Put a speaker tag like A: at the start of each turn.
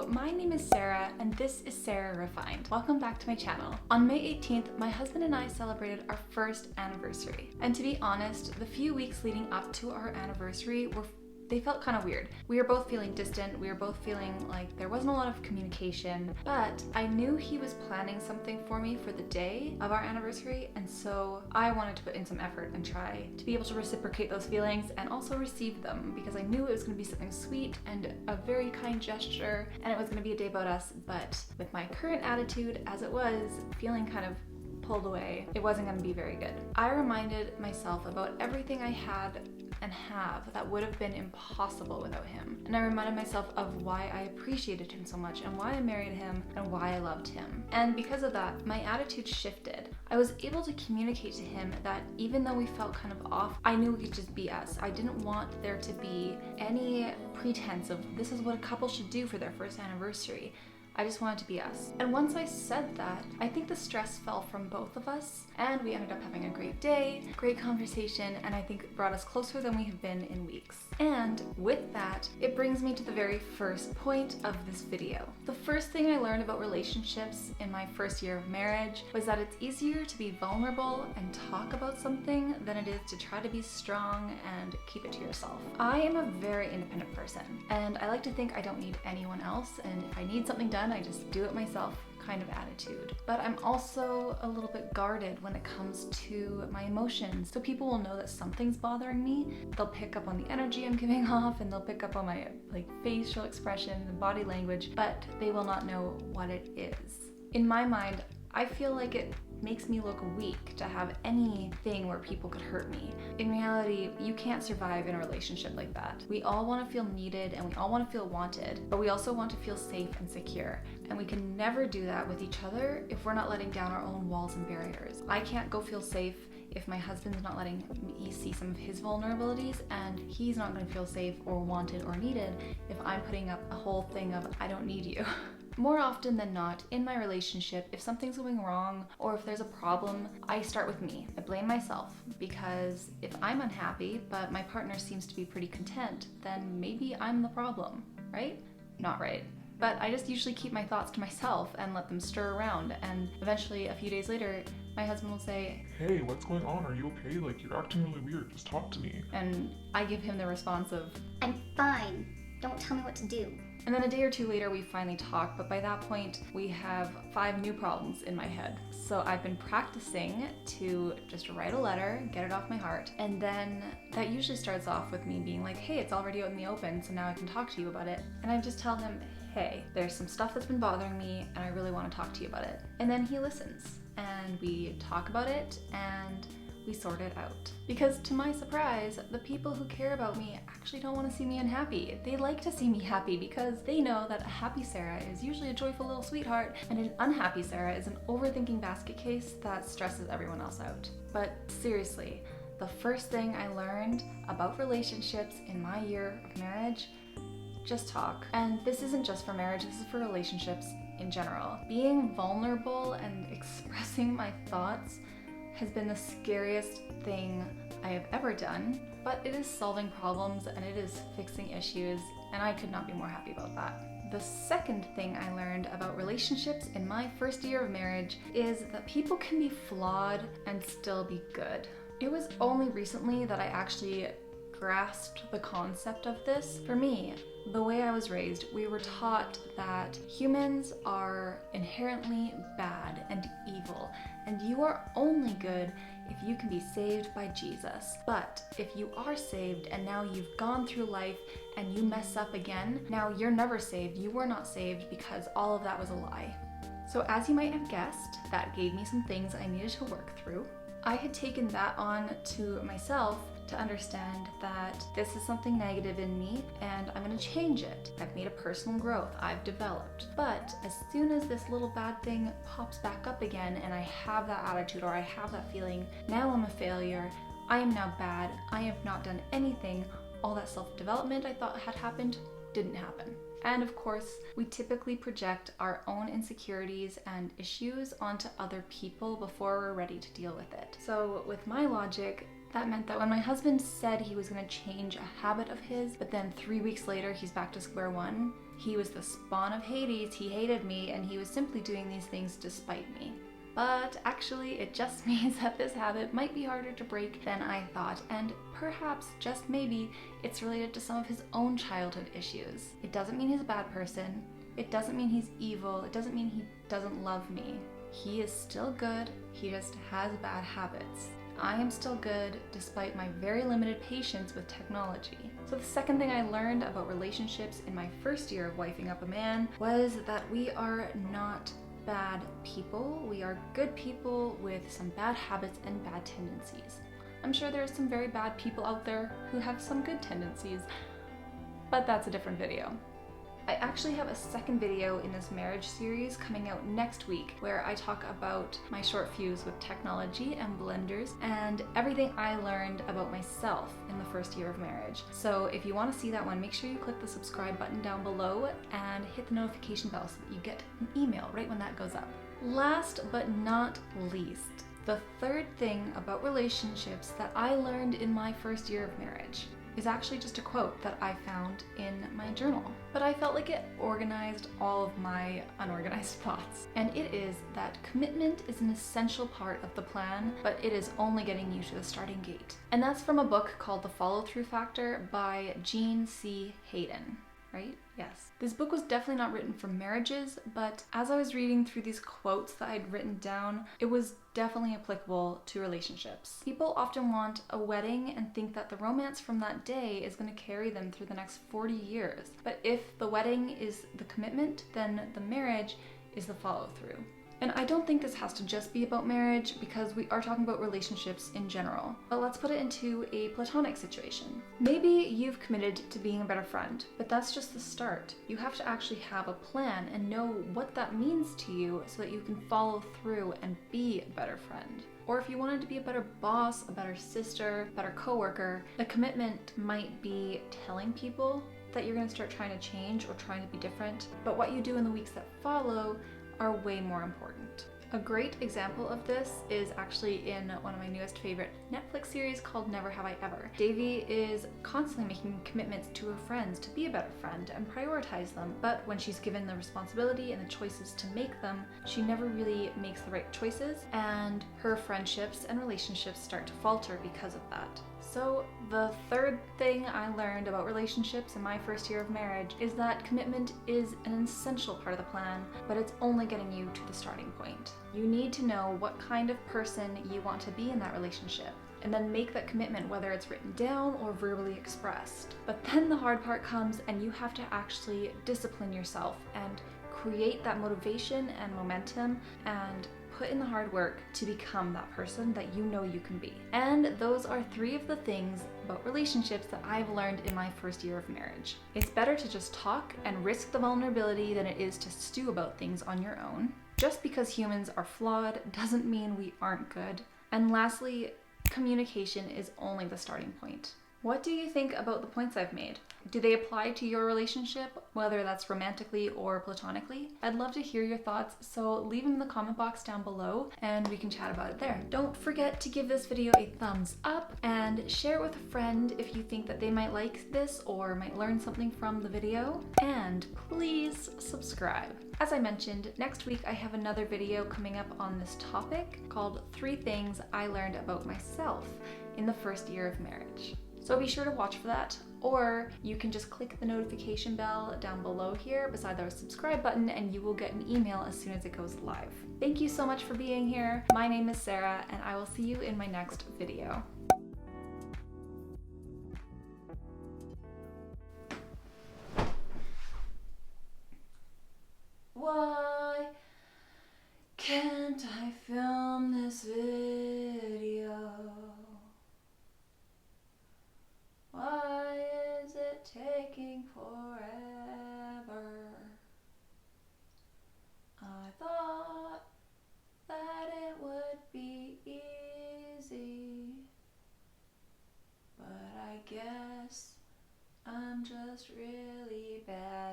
A: my name is Sarah and this is Sarah Refined. Welcome back to my channel. On May 18th, my husband and I celebrated our first anniversary. And to be honest, the few weeks leading up to our anniversary they felt kind of weird. We were both feeling distant, we were both feeling like there wasn't a lot of communication, but I knew he was planning something for me for the day of our anniversary, and so I wanted to put in some effort and try to be able to reciprocate those feelings and also receive them, because I knew it was going to be something sweet and a very kind gesture, and it was going to be a day about us. But with my current attitude as it was, feeling kind of pulled away, it wasn't going to be very good. I reminded myself about everything I had and have that would have been impossible without him. And I reminded myself of why I appreciated him so much and why I married him and why I loved him. And because of that, my attitude shifted. I was able to communicate to him that even though we felt kind of off, I knew we could just be us. I didn't want there to be any pretense of this is what a couple should do for their first anniversary. I just wanted to be us. And once I said that, I think the stress fell from both of us, and we ended up having a great day, great conversation, and I think it brought us closer than we have been in weeks. And with that, it brings me to the very first point of this video. The first thing I learned about relationships in my first year of marriage was that it's easier to be vulnerable and talk about something than it is to try to be strong and keep it to yourself. I am a very independent person, and I like to think I don't need anyone else, and if I need something done, I just do it myself kind of attitude. But I'm also a little bit guarded when it comes to my emotions. So people will know that something's bothering me. They'll pick up on the energy I'm giving off, and they'll pick up on my facial expression and body language, but they will not know what it is. In my mind, I feel like it makes me look weak to have anything where people could hurt me. In reality, you can't survive in a relationship like that. We all want to feel needed and we all want to feel wanted, but we also want to feel safe and secure. And we can never do that with each other if we're not letting down our own walls and barriers. I can't go feel safe if my husband's not letting me see some of his vulnerabilities, and he's not going to feel safe or wanted or needed if I'm putting up a whole thing of I don't need you. More often than not, in my relationship, if something's going wrong or if there's a problem, I start with me. I blame myself, because if I'm unhappy but my partner seems to be pretty content, then maybe I'm the problem, right? Not right. But I just usually keep my thoughts to myself and let them stir around, and eventually a few days later, my husband will say,
B: "Hey, what's going on? Are you okay? You're acting really weird. Just talk to me."
A: And I give him the response of,
C: "I'm fine. Don't tell me what to do."
A: And then a day or two later, we finally talk, but by that point, we have 5 new problems in my head. So I've been practicing to just write a letter, get it off my heart, and then that usually starts off with me being like, hey, it's already out in the open, so now I can talk to you about it. And I just tell him, hey, there's some stuff that's been bothering me, and I really want to talk to you about it. And then he listens, and we talk about it, and we sort it out. Because to my surprise, the people who care about me actually don't want to see me unhappy. They like to see me happy because they know that a happy Sarah is usually a joyful little sweetheart, and an unhappy Sarah is an overthinking basket case that stresses everyone else out. But seriously, the first thing I learned about relationships in my year of marriage, just talk. And this isn't just for marriage, this is for relationships in general. Being vulnerable and expressing my thoughts has been the scariest thing I have ever done, but it is solving problems and it is fixing issues, and I could not be more happy about that. The second thing I learned about relationships in my first year of marriage is that people can be flawed and still be good. It was only recently that I actually grasped the concept of this. For me, the way I was raised, we were taught that humans are inherently bad and evil, and you are only good if you can be saved by Jesus. But if you are saved and now you've gone through life and you mess up again, now you're never saved. You were not saved because all of that was a lie. So as you might have guessed, that gave me some things I needed to work through. I had taken that on to myself to understand that this is something negative in me and I'm gonna change it. I've made a personal growth, I've developed. But as soon as this little bad thing pops back up again and I have that attitude or I have that feeling, now I'm a failure, I am now bad, I have not done anything, all that self-development I thought had happened didn't happen. And of course, we typically project our own insecurities and issues onto other people before we're ready to deal with it. So with my logic, That meant that when my husband said he was going to change a habit of his, but then 3 weeks later he's back to square one, he was the spawn of Hades, he hated me, and he was simply doing these things despite me. But actually, it just means that this habit might be harder to break than I thought, and perhaps, just maybe, it's related to some of his own childhood issues. It doesn't mean he's a bad person. It doesn't mean he's evil. It doesn't mean he doesn't love me. He is still good, he just has bad habits. I am still good despite my very limited patience with technology. So the second thing I learned about relationships in my first year of wifing up a man was that we are not bad people. We are good people with some bad habits and bad tendencies. I'm sure there are some very bad people out there who have some good tendencies, but that's a different video. I actually have a second video in this marriage series coming out next week where I talk about my short fuse with technology and blenders and everything I learned about myself in the first year of marriage. So if you want to see that one, make sure you click the subscribe button down below and hit the notification bell so that you get an email right when that goes up. Last but not least, the third thing about relationships that I learned in my first year of marriage is actually just a quote that I found in my journal. But I felt like it organized all of my unorganized thoughts. And it is that commitment is an essential part of the plan, but it is only getting you to the starting gate. And that's from a book called The Follow-Through Factor by Gene C. Hayden. Right? Yes. This book was definitely not written for marriages, but as I was reading through these quotes that I'd written down, it was definitely applicable to relationships. People often want a wedding and think that the romance from that day is going to carry them through the next 40 years. But if the wedding is the commitment, then the marriage is the follow-through. And I don't think this has to just be about marriage because we are talking about relationships in general. But let's put it into a platonic situation. Maybe you've committed to being a better friend, but that's just the start. You have to actually have a plan and know what that means to you so that you can follow through and be a better friend. Or if you wanted to be a better boss, a better sister, a better coworker, the commitment might be telling people that you're going to start trying to change or trying to be different. But what you do in the weeks that follow are way more important. A great example of this is actually in one of my newest favorite Netflix series called Never Have I Ever. Davy is constantly making commitments to her friends to be a better friend and prioritize them, but when she's given the responsibility and the choices to make them, she never really makes the right choices, and her friendships and relationships start to falter because of that. So the third thing I learned about relationships in my first year of marriage is that commitment is an essential part of the plan, but it's only getting you to the starting point. You need to know what kind of person you want to be in that relationship, and then make that commitment whether it's written down or verbally expressed. But then the hard part comes and you have to actually discipline yourself and create that motivation and momentum and put in the hard work to become that person that you know you can be. And those are 3 of the things about relationships that I've learned in my first year of marriage. It's better to just talk and risk the vulnerability than it is to stew about things on your own. Just because humans are flawed doesn't mean we aren't good. And lastly, communication is only the starting point. What do you think about the points I've made? Do they apply to your relationship, whether that's romantically or platonically? I'd love to hear your thoughts, so leave them in the comment box down below and we can chat about it there. Don't forget to give this video a thumbs up and share it with a friend if you think that they might like this or might learn something from the video. And please subscribe. As I mentioned, next week I have another video coming up on this topic called 3 Things I Learned About Myself in the First Year of Marriage. So be sure to watch for that, or you can just click the notification bell down below here beside the subscribe button and you will get an email as soon as it goes live. Thank you so much for being here. My name is Sarah and I will see you in my next video. Why can't I film this video? Why is it taking forever? I thought that it would be easy, but I guess I'm just really bad.